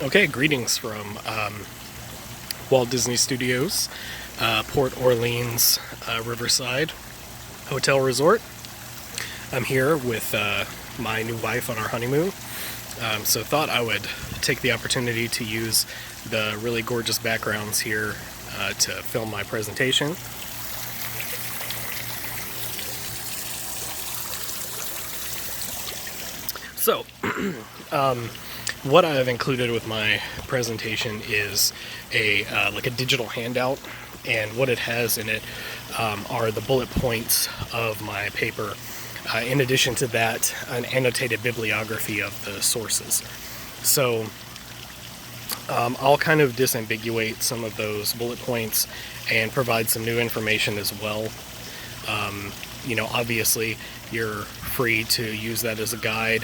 Okay, greetings from Walt Disney Studios, Port Orleans, Riverside Hotel Resort. I'm here with my new wife on our honeymoon, so thought I would take the opportunity to use the really gorgeous backgrounds here to film my presentation. So, what I've included with my presentation is a digital handout, and what it has in it are the bullet points of my paper. In addition to that, an annotated bibliography of the sources. So I'll kind of disambiguate some of those bullet points and provide some new information as well. Obviously, you're free to use that as a guide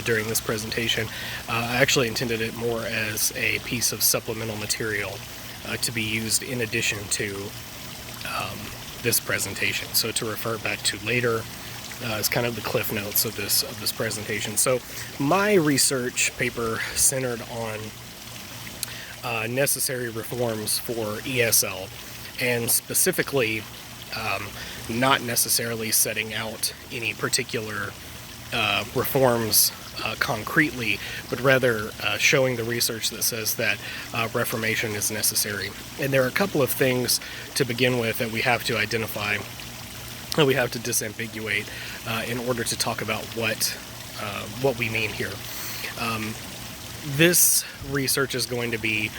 during this presentation. I actually intended it more as a piece of supplemental material to be used in addition to this presentation. So to refer back to later is kind of the cliff notes of this presentation. So my research paper centered on necessary reforms for ESL, and specifically not necessarily setting out any particular reforms concretely, but rather showing the research that says that reformation is necessary. And there are a couple of things to begin with that we have to identify, that we have to disambiguate in order to talk about what we mean here. This research is going to be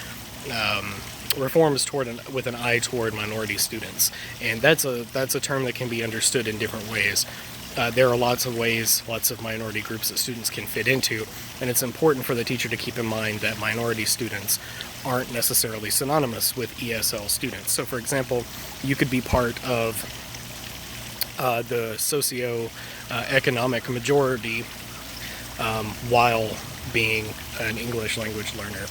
reforms with an eye toward minority students, and that's a term that can be understood in different ways. There are lots of ways, lots of minority groups that students can fit into, and it's important for the teacher to keep in mind that minority students aren't necessarily synonymous with ESL students. So, for example, you could be part of the socio-economic majority while being an English language learner.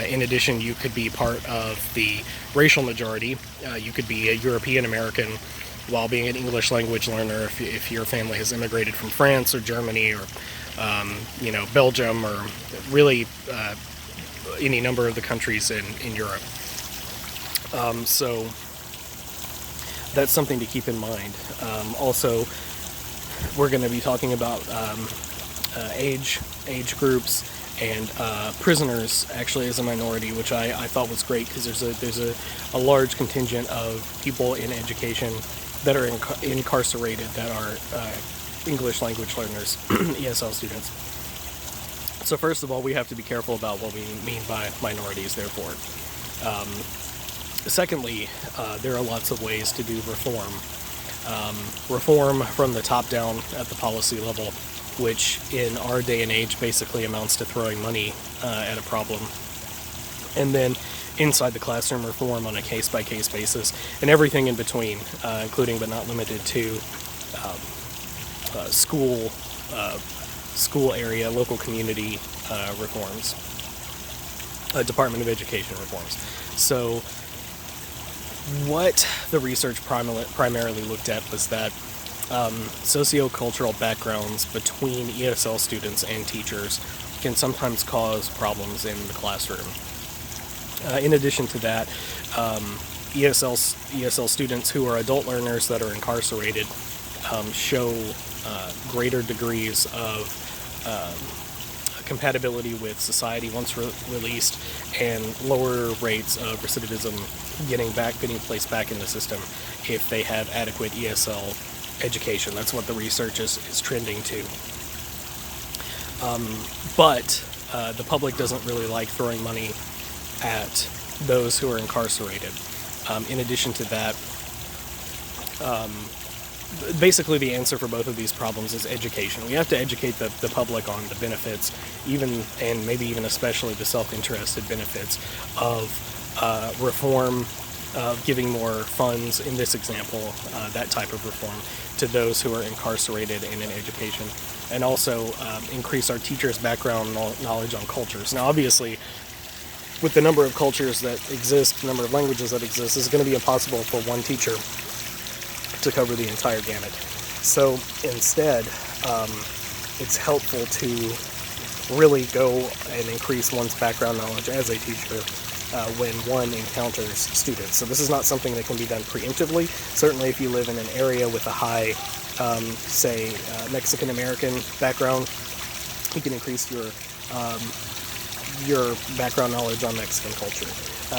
In addition, you could be part of the racial majority. You could be a European American while being an English language learner if your family has immigrated from France or Germany or Belgium, or really any number of the countries in Europe. So that's something to keep in mind. Also, we're going to be talking about age groups, and prisoners actually as a minority, which I thought was great, because there's a large contingent of people in education that are incarcerated that are English language learners, ESL students. So first of all, we have to be careful about what we mean by minorities, therefore. Secondly, there are lots of ways to do reform. Reform from the top down at the policy level, which in our day and age basically amounts to throwing money at a problem. And then inside the classroom, reform on a case-by-case basis, and everything in between, including but not limited to school area, local community reforms, Department of Education reforms. So what the research primarily looked at was that sociocultural backgrounds between ESL students and teachers can sometimes cause problems in the classroom. In addition to that, ESL students who are adult learners that are incarcerated show greater degrees of compatibility with society once released, and lower rates of recidivism getting placed back in the system if they have adequate ESL education. That's what the research is trending to. But the public doesn't really like throwing money at those who are incarcerated. In addition to that, basically the answer for both of these problems is education. We have to educate the public on the benefits, and maybe even especially the self-interested benefits of reform, of giving more funds, in this example, that type of reform, to those who are incarcerated and in education, and also increase our teachers' background knowledge on cultures. Now, obviously, with the number of cultures that exist, the number of languages that exist, it's going to be impossible for one teacher to cover the entire gamut. So instead, it's helpful to really go and increase one's background knowledge as a teacher when one encounters students. So this is not something that can be done preemptively. Certainly if you live in an area with a high, say, Mexican-American background, you can increase your background knowledge on Mexican culture.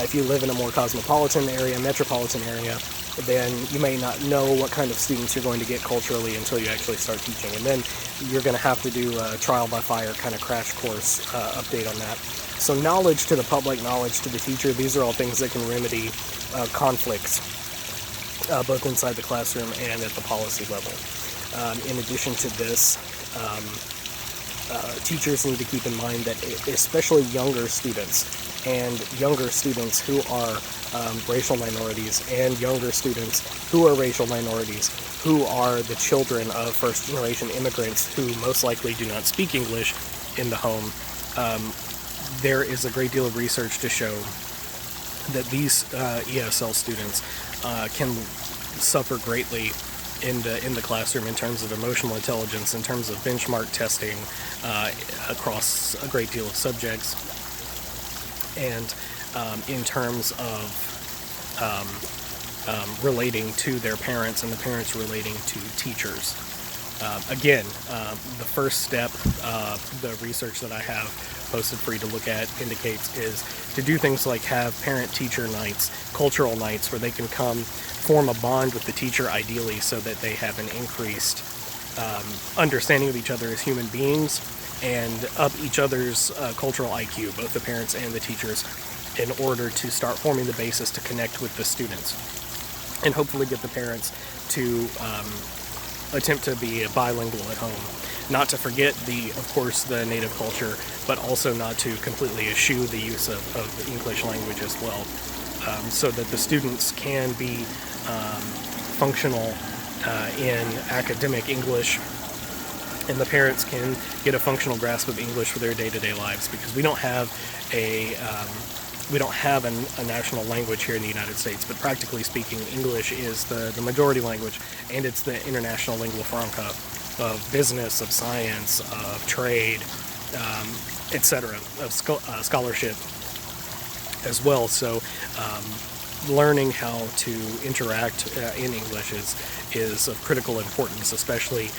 If you live in a more cosmopolitan area, metropolitan area, then you may not know what kind of students you're going to get culturally until you actually start teaching. And then you're going to have to do a trial by fire kind of crash course update on that. So knowledge to the public, knowledge to the teacher, these are all things that can remedy conflicts both inside the classroom and at the policy level. In addition to this, teachers need to keep in mind that especially younger students who are racial minorities and younger students who are racial minorities who are the children of first-generation immigrants who most likely do not speak English in the home, there is a great deal of research to show that these ESL students can suffer greatly in the classroom in terms of emotional intelligence, in terms of benchmark testing across a great deal of subjects, and in terms of relating to their parents and the parents relating to teachers. Again, the first step, the research that I have posted for you to look at indicates is to do things like have parent-teacher nights, cultural nights, where they can come form a bond with the teacher ideally so that they have an increased understanding of each other as human beings and up each other's cultural IQ, both the parents and the teachers, in order to start forming the basis to connect with the students and hopefully get the parents to attempt to be bilingual at home. Not to forget of course, the native culture, but also not to completely eschew the use of the English language as well, so that the students can be functional in academic English, and the parents can get a functional grasp of English for their day-to-day lives, because we don't have a national language here in the United States, but practically speaking, English is the majority language, and it's the international lingua franca of business, of science, of trade, etc., of scholarship as well. So learning how to interact in English is of critical importance, especially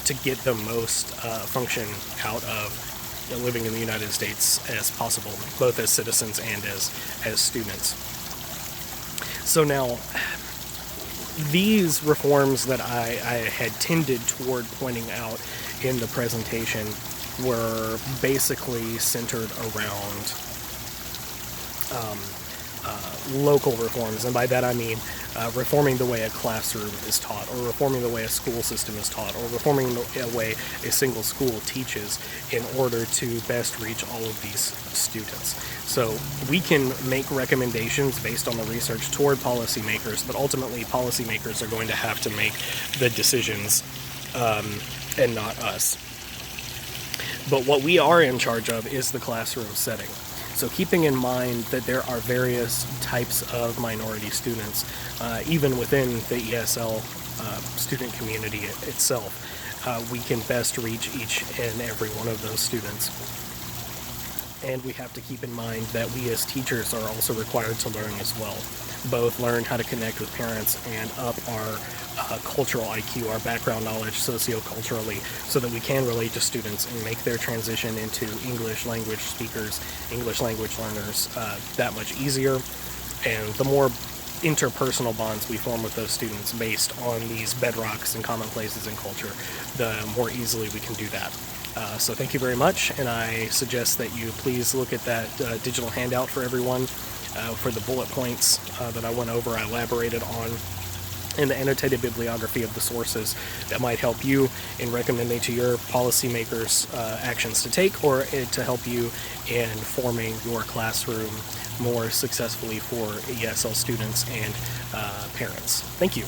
to get the most function out of living in the United States as possible, both as citizens and as students. So now, these reforms that I had tended toward pointing out in the presentation were basically centered around local reforms, and by that I mean reforming the way a classroom is taught, or reforming the way a school system is taught, or reforming the way a single school teaches in order to best reach all of these students. So we can make recommendations based on the research toward policymakers, but ultimately policymakers are going to have to make the decisions and not us. But what we are in charge of is the classroom setting. So keeping in mind that there are various types of minority students, even within the ESL student community itself, we can best reach each and every one of those students. And we have to keep in mind that we as teachers are also required to learn as well. Both learn how to connect with parents and up our cultural IQ, our background knowledge socioculturally, so that we can relate to students and make their transition into English language speakers, English language learners that much easier. And the more interpersonal bonds we form with those students based on these bedrocks and commonplaces in culture, the more easily we can do that. So thank you very much, and I suggest that you please look at that digital handout for everyone for the bullet points that I went over, I elaborated on, and the annotated bibliography of the sources that might help you in recommending to your policymakers actions to take, or to help you in forming your classroom more successfully for ESL students and parents. Thank you.